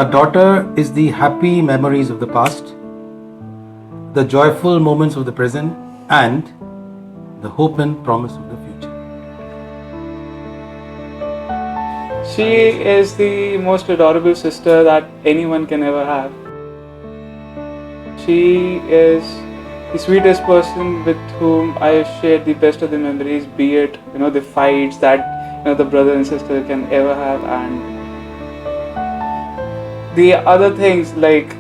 A daughter is the happy memories of the past, the joyful moments of the present, and the hope and promise of the future. She is the most adorable sister that anyone can ever have. She is the sweetest person with whom I have shared the best of the memories, be it the fights that the brother and sister can ever have, and the other things like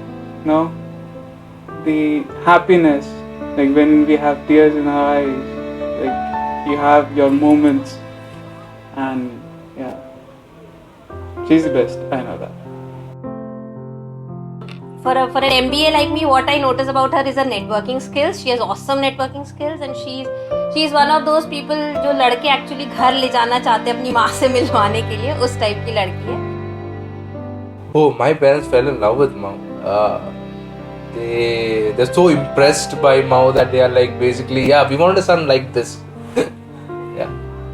the happiness, like when we have tears in our eyes, like you have your moments, and yeah, she's the best. I know that. For an MBA like me, what I notice about her is her networking skills. She has awesome networking skills, and she's one of those people जो लड़के actually घर ले जाना चाहते हैं अपनी माँ से मिलवाने के लिए, उस टाइप की लड़की है. Oh, my parents fell in love with Mao. They're so impressed by Mao that they are like basically, yeah, we want a son like this. Yeah,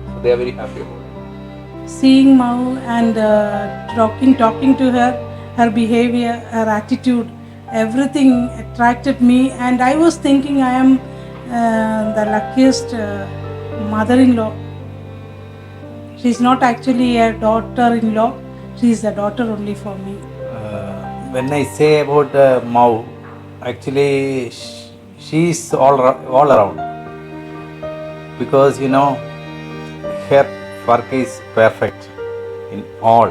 so they are very happy about it. Seeing Mao and talking to her, her behavior, her attitude, everything attracted me, and I was thinking I am the luckiest mother-in-law. She's not actually a daughter-in-law, she's a daughter only for me. When I say about Mao, actually she's all around, because her work is perfect in all.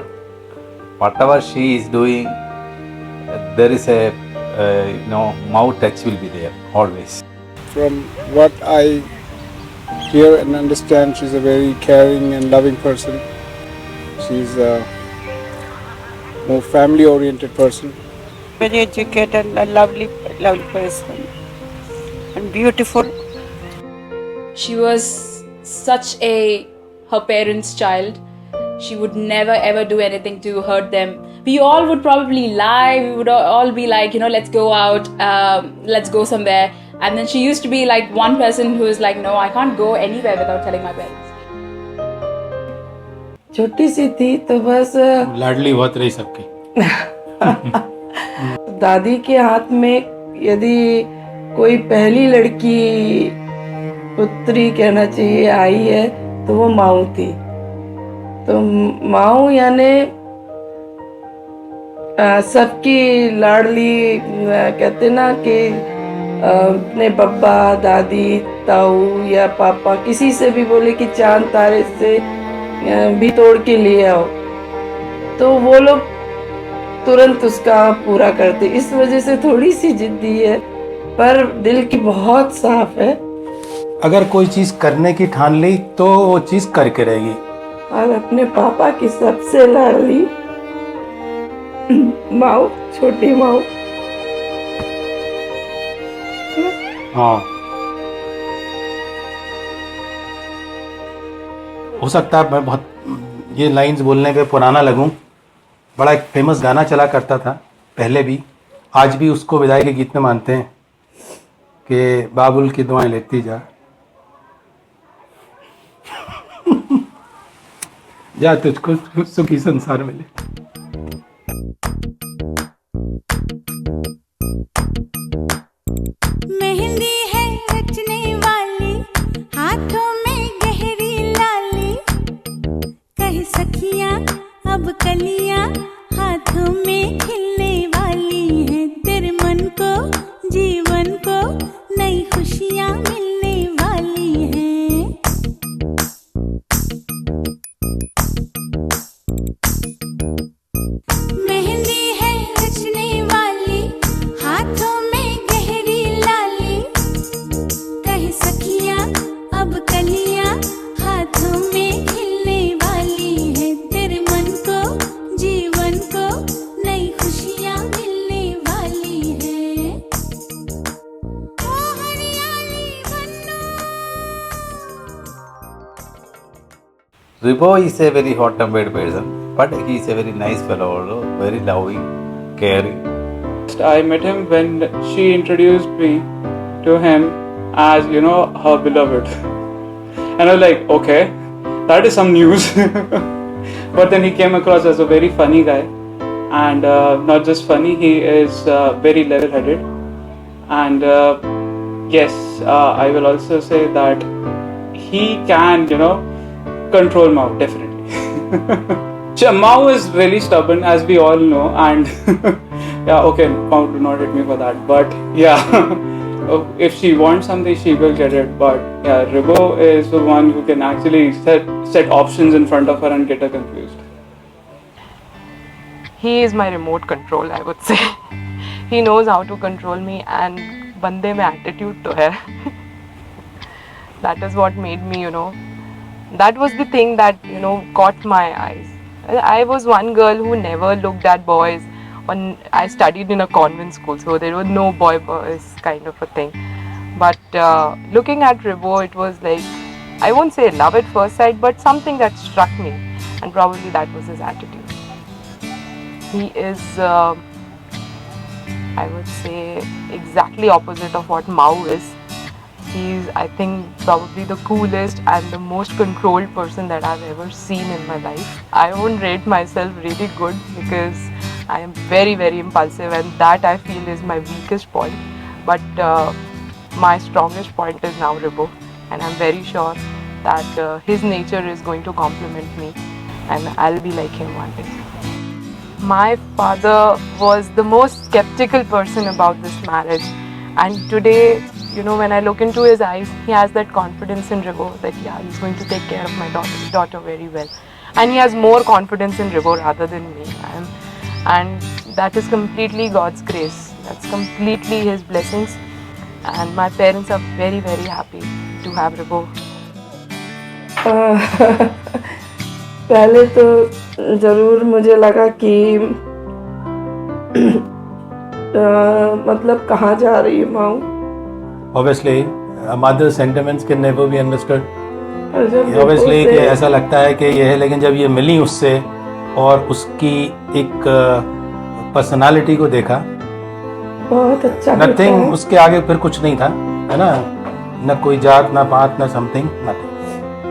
Whatever she is doing, there is a Mao touch will be there always. From what I hear and understand, she's a very caring and loving person. She's a more family-oriented person. Very educated and a lovely person, and beautiful. She was such her parents' child. She would never ever do anything to hurt them. We all would probably lie. We would all be like, let's go out, let's go somewhere. And then she used to be like one person who was like, no, I can't go anywhere without telling my parents. छोटी सी थी तो बस लाडली बहुत रही सबकी. दादी के हाथ में यदि कोई पहली लड़की पुत्री कहना चाहिए आई है तो वो माऊ थी. तो माऊ यानी सबकी लाडली, कहते ना कि अपने बब्बा दादी ताऊ या पापा किसी से भी बोले कि चांद तारे से भी तोड़ के लिए आओ तो वो लोग तुरंत उसका पूरा करते. इस वजह से थोड़ी सी जिद्दी है पर दिल की बहुत साफ है. अगर कोई चीज करने की ठान ली तो वो चीज करके रहेगी. और अपने पापा की सबसे लाडली माऊ, छोटी माऊ. हाँ, हो सकता है मैं बहुत ये लाइंस बोलने पे पुराना लगूं. बड़ा एक फेमस गाना चला करता था पहले भी, आज भी उसको विदाई के गीत में मानते हैं कि बाबुल की दुआएं लेती जा. जा तुझको सुखी संसार मिले. मेहंदी है रचने वाली, हाथों में गहरी लाली, कह सखियां अब कलियां हाथों में खिलने वाली हैं. तेरे मन को जीवन को नई खुशियां मिलने वाली हैं. मेहंदी है रचने वाली, हाथों में गहरी लाली, कह सखियां अब कलियां हाथों में खिलने वाली है. तेरे मन को जीवन को नई खुशियां मिलने वाली है. ओ हरियाली बन्नो. Ribo is a very hot-tempered person, but he is a very nice fellow, very loving, caring. I met him when she introduced me to him as her beloved, and I was like, okay, that is some news. But then he came across as a very funny guy, and not just funny, he is very level-headed. And yes, I will also say that he can, control Mao, definitely. Mao is really stubborn, as we all know, and yeah, okay, Mao, do not hit me for that, but yeah, if she wants something, she will get it. But yeah, Ribo is the one who can actually set options in front of her and get her confused. He is my remote control, I would say. He knows how to control me, and bande mein attitude to hai. That is what made me, that was the thing that, caught my eyes. I was one girl who never looked at boys. I studied in a convent school, so there was no boys kind of a thing. But looking at Ribo, it was like, I won't say love at first sight, but something that struck me, and probably that was his attitude. He is, I would say, exactly opposite of what Mao is. He's, I think, probably the coolest and the most controlled person that I've ever seen in my life. I won't rate myself really good because I am very, very impulsive, and that I feel is my weakest point. But my strongest point is now Ribo, and I'm very sure that his nature is going to complement me, and I'll be like him one day. My father was the most skeptical person about this marriage, and today, when I look into his eyes, he has that confidence in Ribo that yeah, he's going to take care of my daughter very well, and he has more confidence in Ribo rather than me, and that is completely God's grace. That's completely his blessings, and my parents are very, very happy to have Ribo. पहले तो ज़रूर मुझे लगा कि मतलब कहाँ जा रही है माँ. Obviously, a mother's sentiments can never be understood. Obviously, कि ऐसा लगता है कि ये है, लेकिन जब ये मिली उससे और उसकी एक पर्सनालिटी को देखा, बहुत अच्छा. नथिंग, उसके आगे फिर कुछ नहीं था, है ना, न कोई जात, ना पात, ना समथिंग, नथिंग.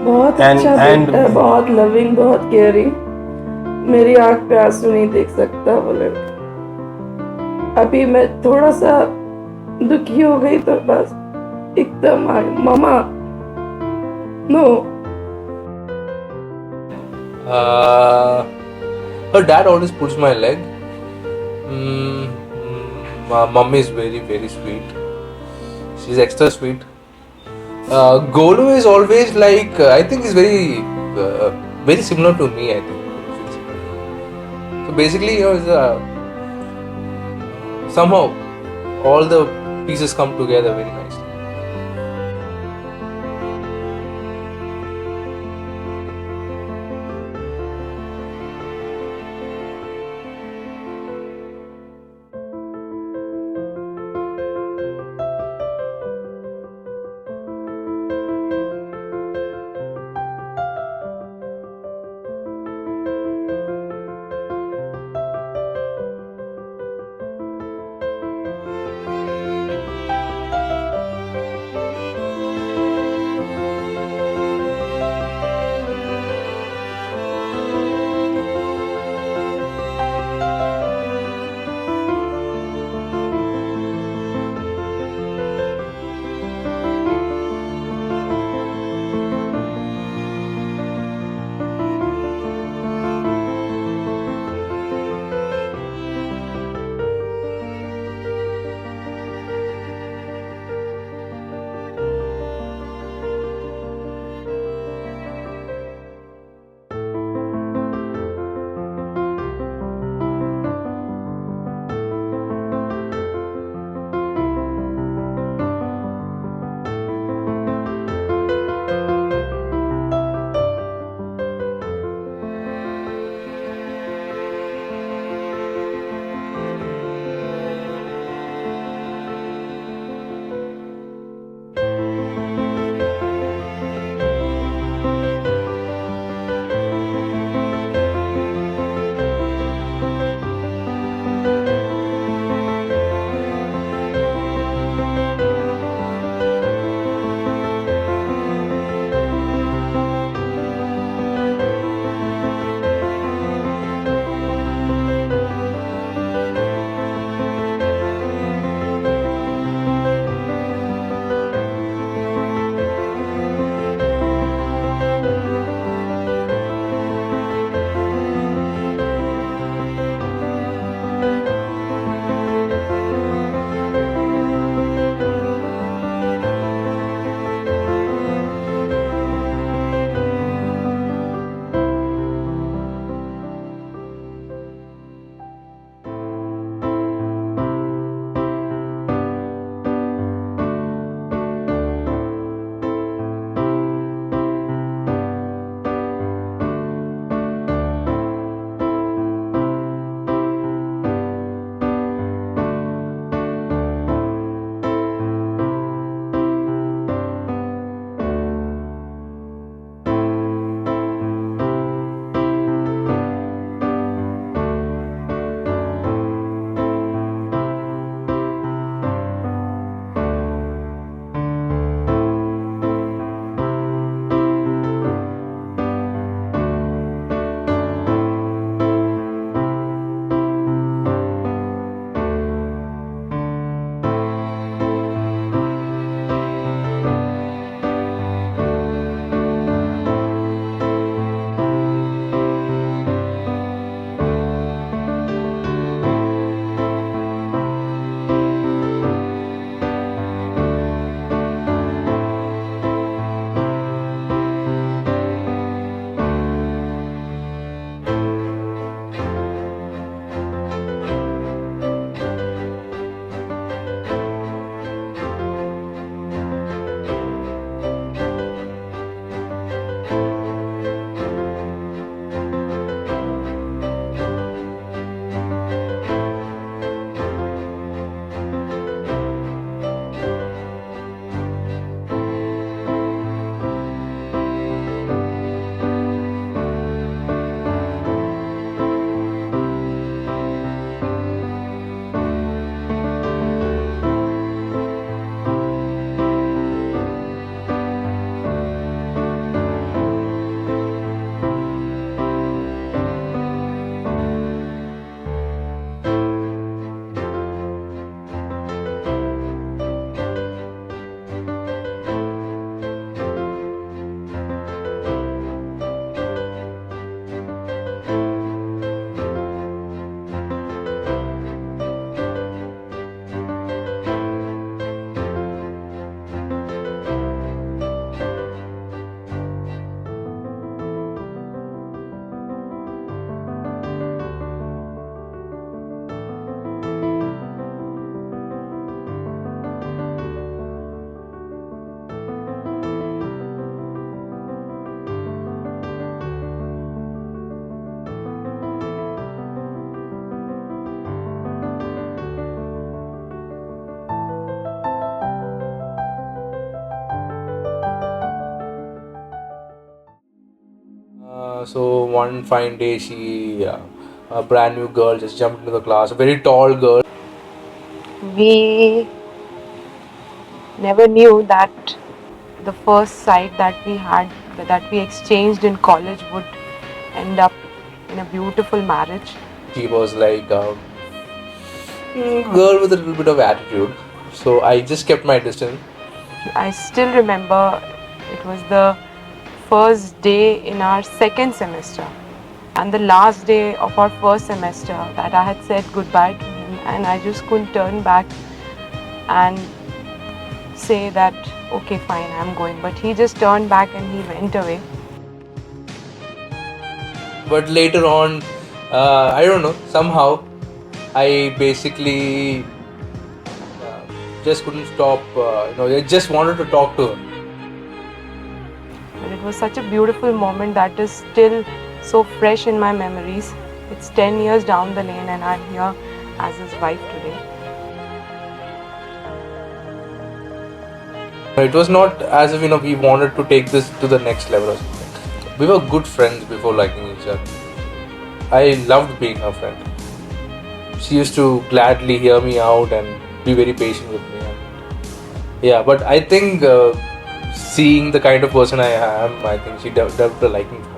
बहुत अच्छा बेटा है, बहुत लविंग, बहुत केयरिंग. मेरी आंख पे आंसू नहीं देख सकता वो लड़का. अभी मैं थोड़ा सा दुखी हो गई तो बस एकदम आ गई, मामा no. Her dad always pulls my leg. Mummy is very, very sweet. She's extra sweet. Golu is always like, I think he's very, very similar to me, I think. So basically, somehow all the pieces come together very nicely. So one fine day, a brand new girl, just jumped into the class. A very tall girl. We never knew that the first sight that we had, that we exchanged in college, would end up in a beautiful marriage. She was like a girl with a little bit of attitude. So I just kept my distance. I still remember it was the first day in our second semester and the last day of our first semester that I had said goodbye to him, and I just couldn't turn back and say that okay fine, I'm going, but he just turned back and he went away. But later on, I don't know, somehow I basically just couldn't stop, I just wanted to talk to her. But it was such a beautiful moment that is still so fresh in my memories. It's 10 years down the lane and I'm here as his wife today. It was not as if we wanted to take this to the next level or something. We were good friends before liking each other. I loved being her friend. She used to gladly hear me out and be very patient with me. Yeah, but I think seeing the kind of person I am, I think she developed a liking for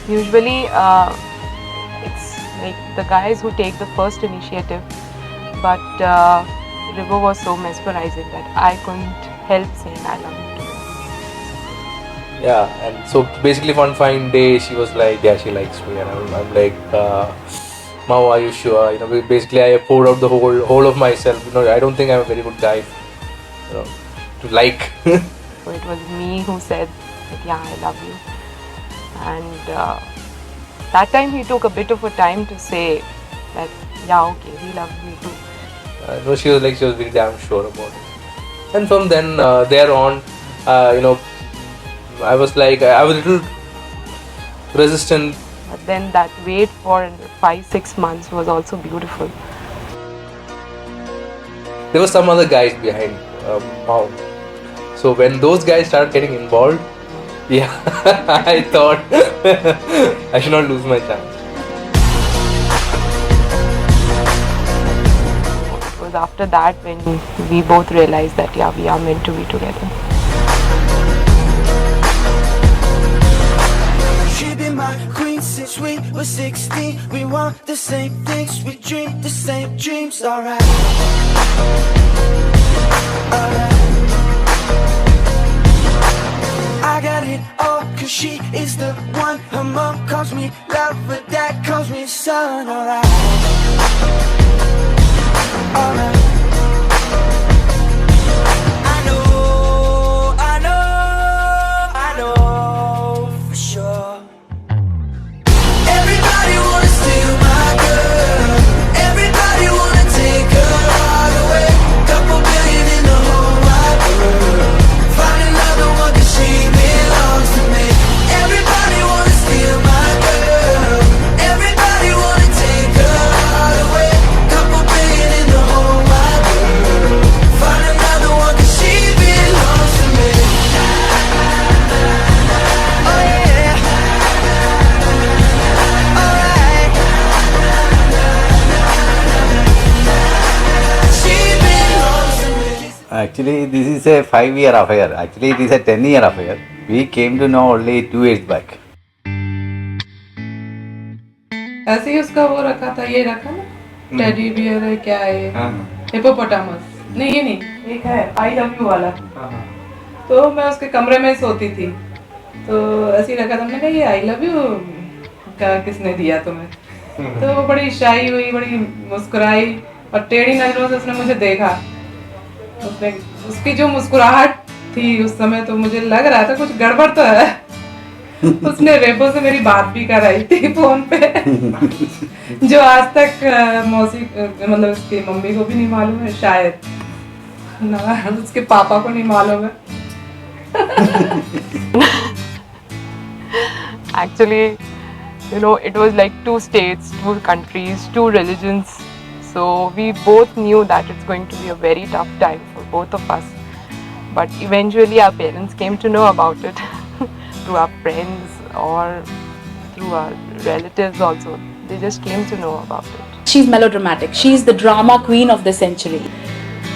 me. Usually, it's like the guys who take the first initiative, but River was so mesmerizing that I couldn't help saying I love you to her. Yeah, and so basically one fine day she was like, yeah, she likes me, and I'm like, Mao, are you sure? Basically I poured out the whole of myself. I don't think I'm a very good guy, to like. So it was me who said that yeah, I love you, and that time he took a bit of a time to say that yeah, okay, he loves me too. No, she was very damn sure about it. And from then, there on, I was like, I was a little resistant. But then that wait for 5-6 months was also beautiful. There were some other guys behind Mao. So when those guys started getting involved, yeah, I thought I should not lose my chance. It was after that when we both realized that yeah, we are meant to be together. She been my queen since we were 16. We want the same things, we dream the same dreams. Alright, alright. I got it all cause she is the one. Her mom calls me love, but dad calls me son. Alright, alright. I know for sure. Everybody wanna steal my girl. Everybody wanna take her all away. Couple billion in the whole wide world. Find another one cause she belongs to me. Everybody wanna steal my girl. Everybody wanna take her all away. Couple billion in the whole wide world. Find another one cause she belongs to me. Oh yeah. Alright. She belongs to me. Actually, this is a 5-year affair. Actually, it is a 10-year affair. We came to know only 2 years back. ऐसे ही उसका वो रखा था, ये रखा ना, teddy bear है क्या है ये, हिपोपोटामस, नहीं ये नहीं, एक है आई लव यू वाला। तो मैं उसके कमरे में सोती थी, तो ऐसे ही रखा था। मैंने कहा ये आई लव यू का किसने दिया तुम्हें? तो वो बड़ी शाई हुई, बड़ी मुस्कुराई और टेढ़ी नजरों से उसने मुझे देखा। उसने उसकी जो मुस्कुराहट थी उस समय, तो मुझे लग रहा था कुछ गड़बड़ तो है। उसने रेपो से मेरी बात भी कराई थी फोन पे, जो आज तक मौसी मतलब उसकी मम्मी को भी नहीं मालूम है, शायद ना उसके पापा को नहीं मालूम है। Actually, it was like 2 states, 2 countries, 2 religions. So we both knew that it's going to be a very tough time for both of us. But eventually our parents came to know about it. to our friends or through our relatives also. They just came to know about it. She's melodramatic. She's the drama queen of the century.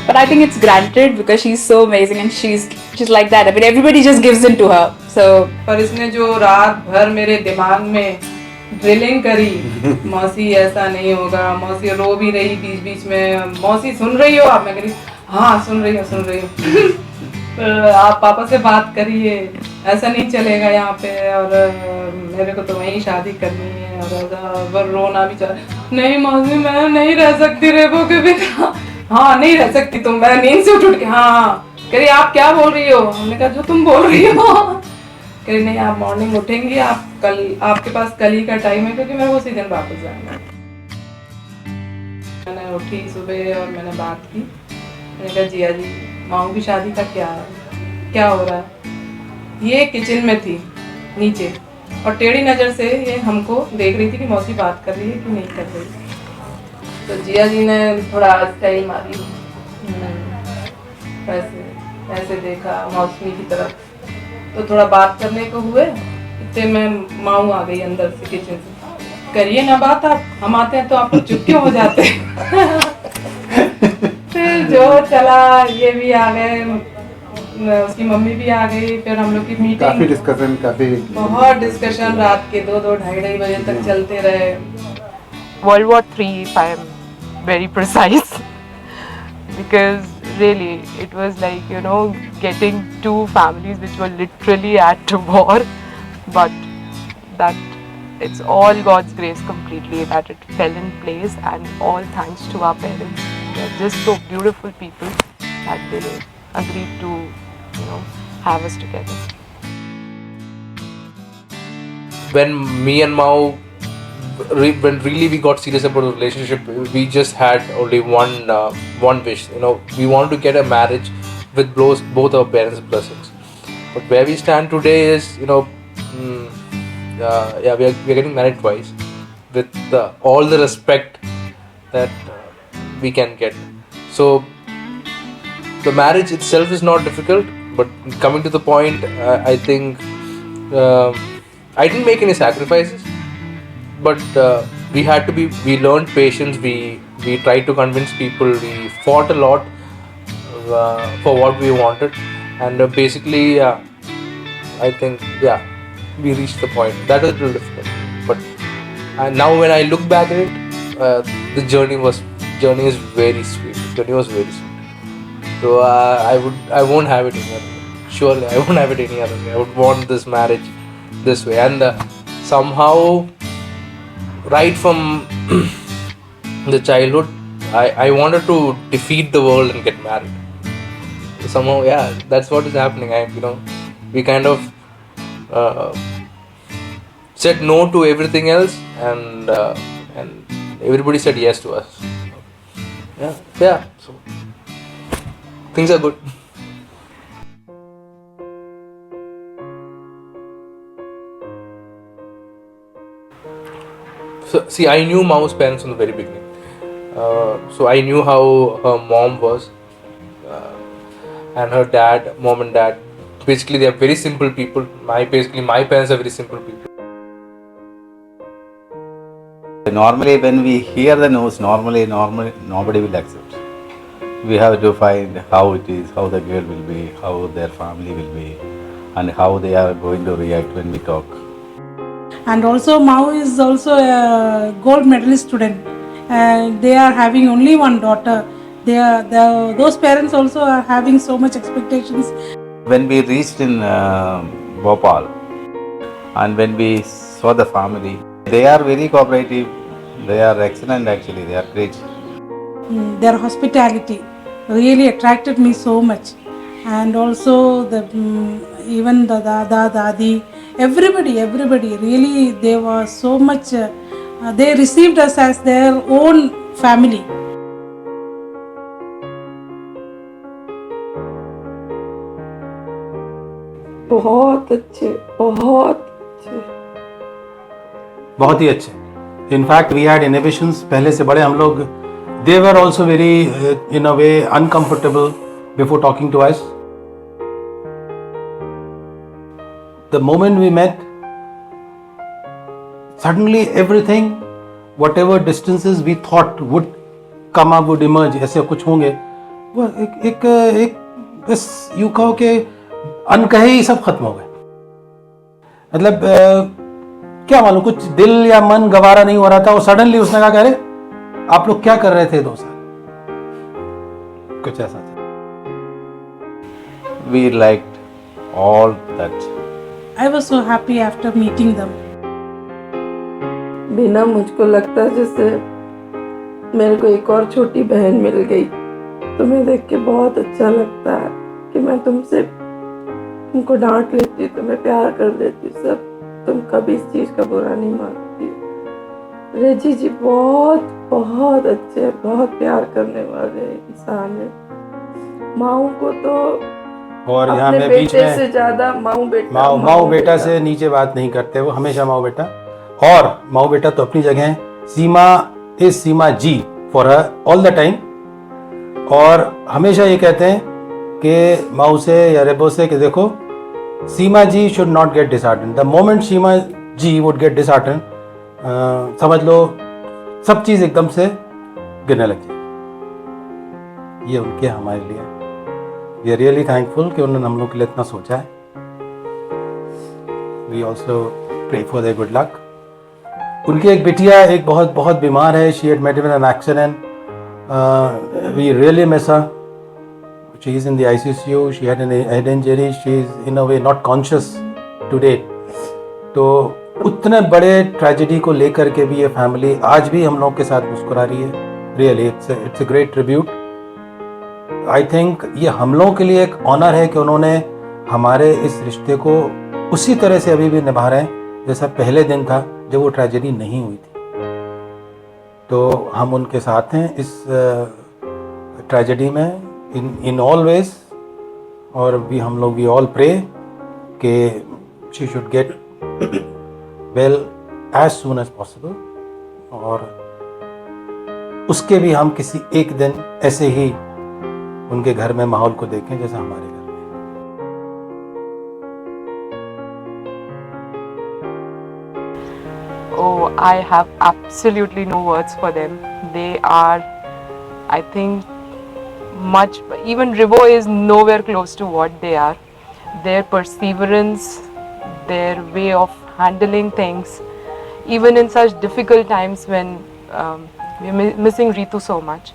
But I think it's granted because she's so amazing and she's like that. I mean, everybody just gives in to her. So, पर इसने जो रात भर मेरे दिमाग में drilling करी, मौसी ऐसा नहीं होगा, मौसी रो भी रही बीच बीच में, मौसी सुन रही हो आप? मैं कह रही हाँ सुन रही हो आप पापा से बात करिए, ऐसा नहीं चलेगा यहाँ पे, और मेरे को तो वहीं शादी करनी है, और वो रोना भी चल, नहीं मौसी मैं नहीं रह सकती रेबो के बिना। हाँ नहीं रह सकती तुम? मैं नींद से उठ के हाँ कह रही आप क्या बोल रही हो? हमने कहा जो तुम बोल रही हो। कह रही नहीं आप मॉर्निंग उठेंगी, आप कल आपके पास कल ही का टाइम है क्योंकि मैं उसी दिन वापस जाऊंगा। मैंने उठी सुबह और मैंने बात की, मैंने कहा जिया जी माऊ की शादी का क्या हो रहा है? ये किचन में थी नीचे और टेढ़ी नज़र से ये हमको देख रही थी कि मौसी बात कर रही है कि नहीं कर रही। तो जिया जी ने थोड़ा स्टाइल मारी, ऐसे देखा मौसमी की तरफ, तो थोड़ा बात करने को हुए, इतने में माऊ आ गई अंदर से किचन से, करिए ना बात आप, हम आते हैं तो आप लोग चुप क्यों हो जाते हैं? फिर जो चला, ये भी आ गए, उसकी मम्मी भी आ गई, फिर हम लोग की मीटिंग, बहुत डिस्कशन रात के 2-2, 2:30 बजे तक चलते रहे। World War III, if I am very precise, because really it was like, you know, getting two families which were literally at war, but that it's all God's grace completely that it fell in place, and all thanks to our parents. They're just so beautiful people that they agreed to, you know, have us together. When me and Mao, when really we got serious about the relationship, we just had only one wish. You know, we wanted to get a marriage with both our parents' blessings. But where we stand today is, you know, we are getting married twice with all the respect that we can get. So the marriage itself is not difficult, but coming to the point, I think I didn't make any sacrifices. But we learned patience, we tried to convince people, we fought a lot for what we wanted, and basically I think we reached the point. That was a little difficult, but now when I look back at it, the journey is very sweet. The journey was very sweet. So I won't have it any other way. Surely I won't have it any other way. I would want this marriage this way, and somehow right from the childhood, I wanted to defeat the world and get married. Somehow, that's what is happening. We kind of said no to everything else, and everybody said yes to us. So things are good. So, see, I knew Mao's parents from the very beginning. So I knew how her mom was, and her dad, mom and dad. Basically, they are very simple people. My parents are very simple people. Normally, when we hear the news, normally nobody will accept. We have to find how it is, how the girl will be, how their family will be, and how they are going to react when we talk. And also Mao is also a gold medalist student. They are having only one daughter. Those parents also are having so much expectations. When we reached in Bhopal, and when we saw the family, they are very cooperative. They are excellent actually. They are great. Their hospitality really attracted me so much. And also even the Dada, Dadi, everybody really, they were so much, they received us as their own family. बहुत अच्छे बहुत ही अच्छे. In fact, we had inhibitions पहले से बड़े हम लोग. They were also very, in a way, uncomfortable before talking to us. the moment we met, suddenly everything, whatever distances we thought would come up, would emerge, ऐसे कुछ होंगे, वो एक बस यूँ कहो कि अनकहे ही सब खत्म हो गए. मतलब क्या मालूम, कुछ दिल या मन गवारा नहीं हो रहा था, और सडनली उसने कहा, अरे आप लोग क्या कर रहे थे 2 साल, कुछ ऐसा था. We liked all that. I was so happy after meeting them. बिना मुझको लगता जैसे मेरे को एक और छोटी बहन मिल गई. तुम्हें देख के बहुत अच्छा लगता है कि मैं तुमको डांट लेती, तुम्हें प्यार कर देती, सब तुम कभी इस चीज़ का बुरा नहीं मानती. रेजी जी बहुत बहुत अच्छे, बहुत प्यार करने वाले इंसान है. माऊ को तो और यहाँ अपने में बीच बेटे में से ज्यादा माऊ बेटा से नीचे बात नहीं करते, वो हमेशा माऊ बेटा. और माऊ बेटा तो अपनी जगह है. Seema is Seema ji for her all the time. और हमेशा ये कहते हैं कि माऊ से या रेबो से कि देखो, Seema ji should not get dishearten. The moment Seema ji would get dishearten, समझ लो सब चीज़ एकदम से गिरने लग जाएगी. ये उनके हमारे लिए, वी आर रियली थैंकफुल कि उन्होंने हम लोग के लिए इतना सोचा है. We also pray for their good luck. उनकी एक बिटिया एक बहुत बहुत बीमार है. She had met in an accident. We really miss her. She is in the ICU. She had an head injury. She is in a way not conscious today. तो उतने बड़े ट्रेजेडी को लेकर के भी ये फैमिली आज भी हम लोग के साथ मुस्कुरा रही है. Really it's a great tribute. I think ये हम लोगों के लिए एक ऑनर है कि उन्होंने हमारे इस रिश्ते को उसी तरह से अभी भी निभा रहे हैं जैसा पहले दिन था जब वो ट्रेजेडी नहीं हुई थी. तो हम उनके साथ हैं इस ट्रेजेडी में इन ऑल वेज. और भी हम लोग वी ऑल प्रे कि she should get well as soon as possible. और उसके भी हम किसी एक दिन ऐसे ही उनके घर में माहौल को देखें जैसा हमारे घर में. Oh, I have absolutely no words for them. They are, I think, even Rivo is nowhere close to what they are. Their perseverance, their way of handling things, even in such difficult times when we're missing Ritu so much,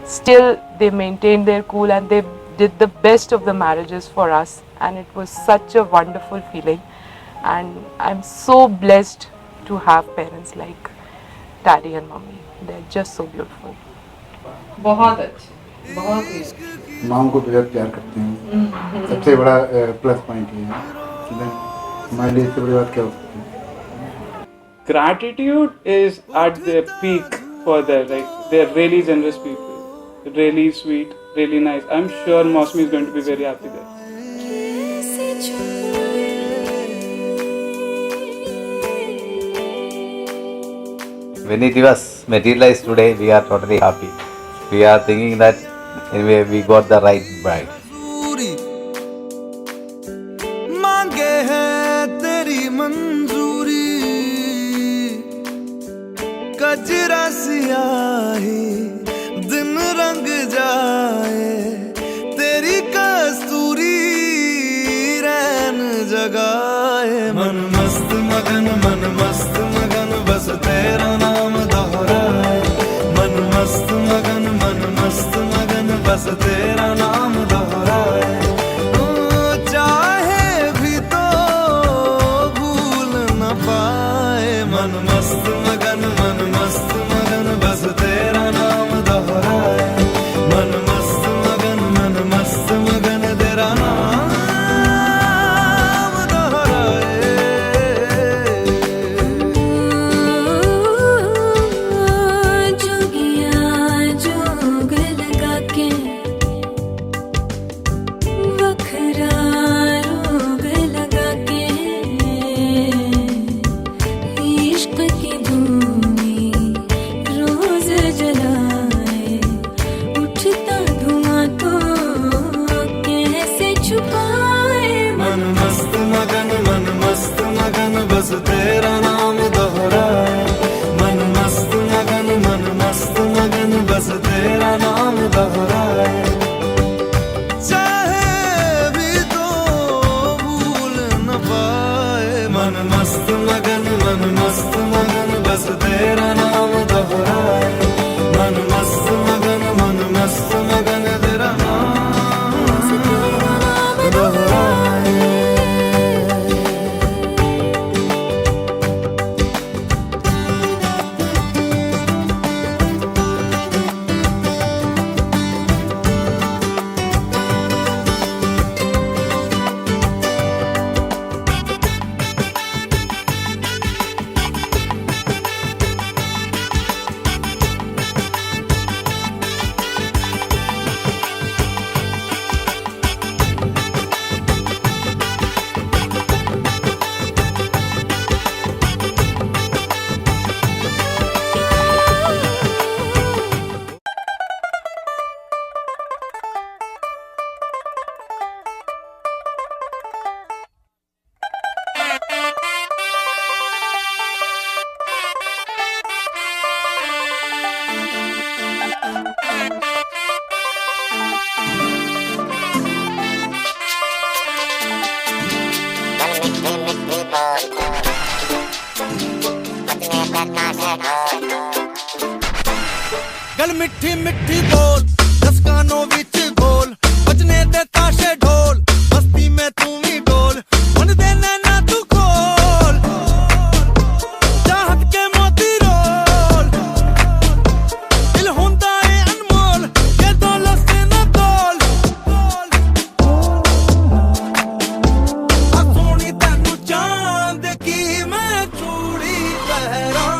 still they maintained their cool and they did the best of the marriages for us, and it was such a wonderful feeling. And I'm so blessed to have parents like Daddy and Mommy. They're just so beautiful. बहुत अच्छे, बहुत ही. माँ को बेहद प्यार करते हैं. सबसे बड़ा प्लस पॉइंट ये है. हमारे लिए इससे बड़ी बात क्या हो सकती है? Gratitude is at their peak for them. Like, they're really generous people. Really sweet, really nice. I'm sure Mosmi is going to be very happy there. When it was materialized today, we are totally happy. We are thinking that anyway we got the right bride. मांगे है तेरी मंजूरी, कजरा सियाही दिन रंग जाए, तेरी कस्तूरी रैन जगाए. मन मस्त मगन बस तेरा नाम दोहराए. मन मस्त मगन बस तेरा नाम दोहराए. चाहे भी तो भूल न पाए. मन मस्त मगन बस तेरा नाम दोहराए. मन मस्त मगन तेरा नाम दोहराए. जोगिया जोग लगा के मिठी मिठी बोल दस कानों विच गोल बजने दे ताशे ढोल मस्ती में तू भी डोल मन दे नैना तू खोल चाहत के मोती रोल दिल हुंदा है अनमोल ये दौलत से न तोल आ सोनी तैनू चांद की मैं चूड़ी पहरा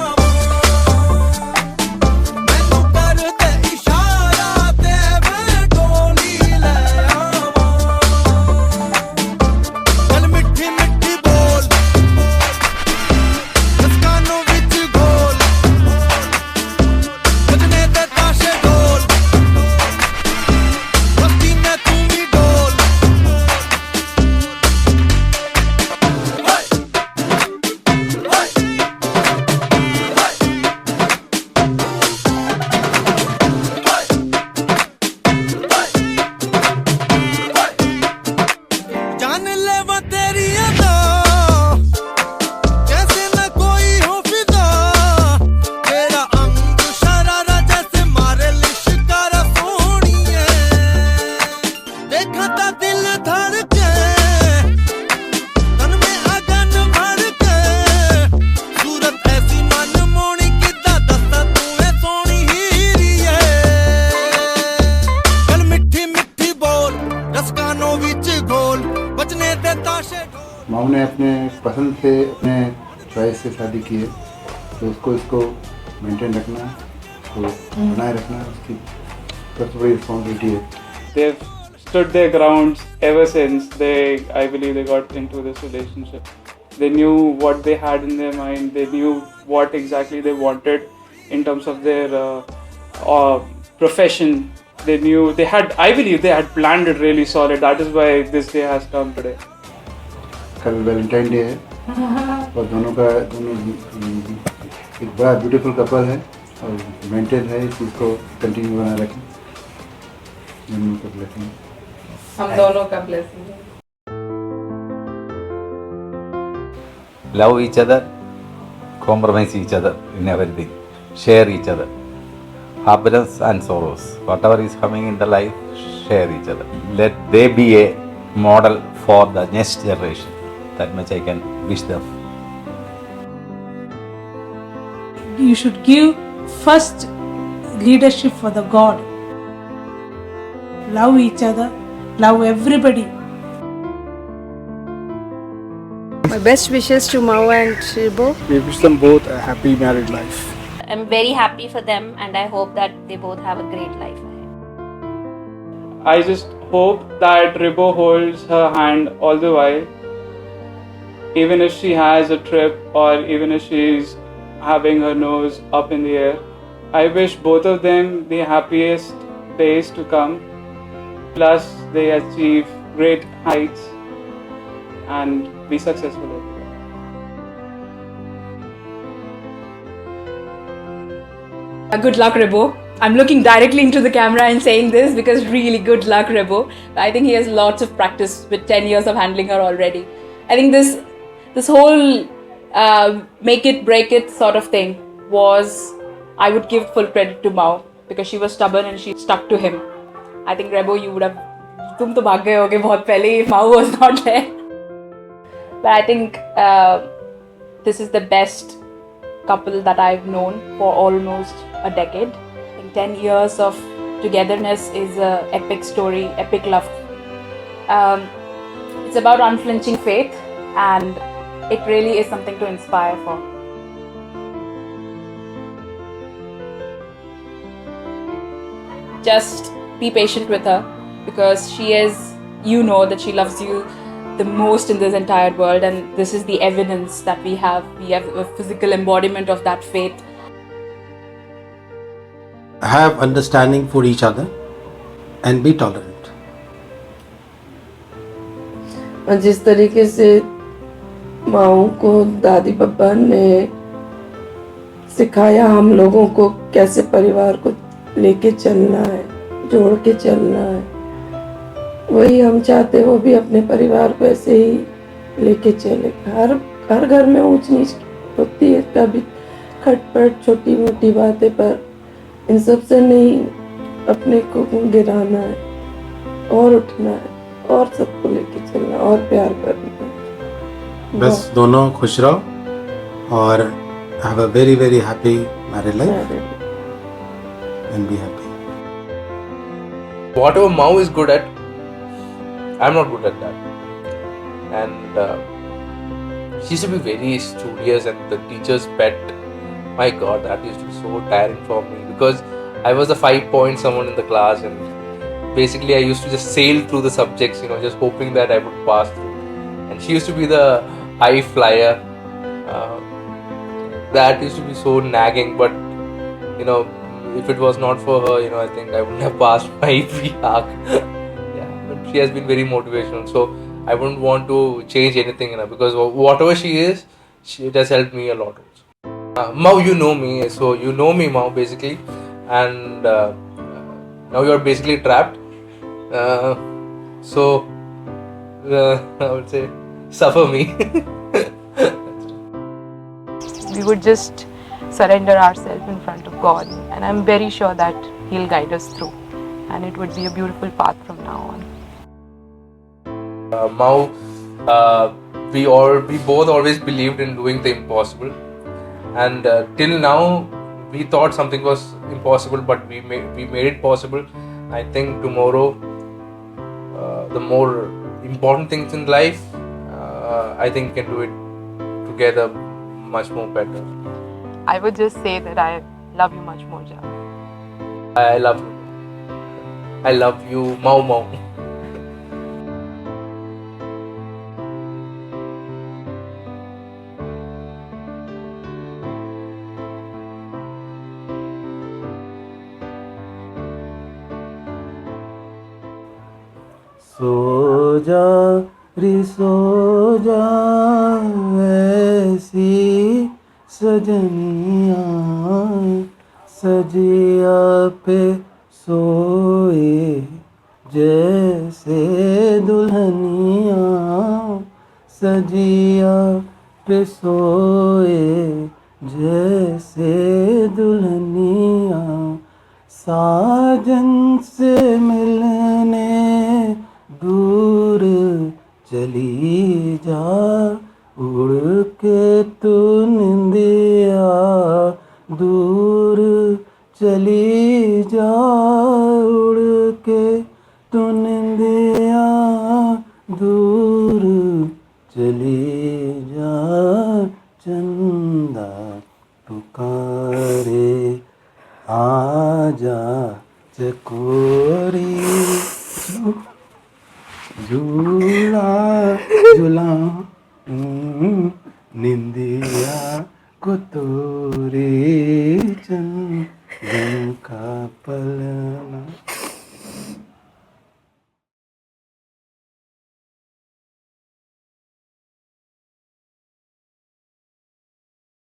माऊ ने अपने पसंद से अपने चॉइस से शादी की है, तो इसको मेंटेन रखना, तो बनाए रखना उसकी सबसे बड़ी रिस्पॉन्सिबिलिटी है. They've stood their grounds ever since I believe they got into this relationship. They knew what they had in their mind. They knew what exactly they wanted in terms of their profession. They knew I believe they had planned it really solid. That is why this day has come today. कल Valentine day है और दोनों एक बड़ा beautiful couple है और maintain है, इस चीज़ को कंटिन्यू बनाए रखें. हम दोनों का ब्लेसिंग है. Love each other, compromise each other in everything, share each other, happiness and sorrows, whatever is coming in the life, share each other. Let they be a model for the next generation. That much I can wish them. You should give first leadership for the God. Love each other, love everybody. My best wishes to Mao and Ribo. We wish them both a happy married life. I'm very happy for them and I hope that they both have a great life ahead. I just hope that Ribo holds her hand all the while, even if she has a trip or even if she's having her nose up in the air. I wish both of them the happiest days to come, plus they achieve great heights and be successful everywhere. Good luck, Ribo. I'm looking directly into the camera and saying this because really good luck, Ribo. I think he has lots of practice with 10 years of handling her already. I think this whole make it break it sort of thing was, I would give full credit to Mao because she was stubborn and she stuck to him. I think Ribo, you would have, तुम तो भाग गए होगे बहुत पहले if Mao was not there. But I think this is the best couple that I've known for almost a decade. I think 10 years of togetherness is an epic story, epic love. It's about unflinching faith and it really is something to inspire for. Just be patient with her because she is, you know that she loves you the most in this entire world, and this is the evidence that we have a physical embodiment of that faith. Have understanding for each other and be tolerant. जिस तरीके से माओ को दादी पापा ने सिखाया हम लोगों को कैसे परिवार को लेके चलना है, जोड़ के चलना है, वही हम चाहते हैं वो भी अपने परिवार को ऐसे ही लेके चले. हर घर में ऊंच नीच होती है, कभी खटपट छोटी मोटी बातें, पर इन सब से नहीं, अपने को गिराना है और उठना है और सबको लेके चलना और प्यार करना है। बस दोनों खुश रहो और have a very very happy married life and be happy. Whatever Mao is good at, I'm not good at that. And she used to be very studious, and the teacher's pet. My God, that used to be so tiring for me because I was the 5-point someone in the class, and basically I used to just sail through the subjects, just hoping that I would pass through. And she used to be the high flyer. That used to be so nagging, but if it was not for her, I think I wouldn't have passed my pre-arc. Yeah, but she has been very motivational, so I wouldn't want to change anything in her because whatever she is, it has helped me a lot also. Mao, you know me, so you know me, Mao, basically, and now you are basically trapped. So I would say, suffer me. We would just surrender ourselves in front of God, and I'm very sure that He'll guide us through, and it would be a beautiful path from now on. Mao, we both always believed in doing the impossible, and till now we thought something was impossible, but we made it possible. I think tomorrow, the more important things in life, I think we can do it together much more better. I would just say that I love you much more, Ja. I love you. I love you, Mao Mao. सो जा रे सो जा ऐसी सजनिया सजिया पे सोए जैसे दुल्हनिया सजिया पे सोए जैसे दुल्हनिया साजन से मिलने दूर चली जा उड़ के तू निंदिया दूर चली जा उड़ के तू निंदिया दूर चली जा चंदा पुकारे आजा चकोरी झूला झूला निंदिया को तोरे चंदन का पल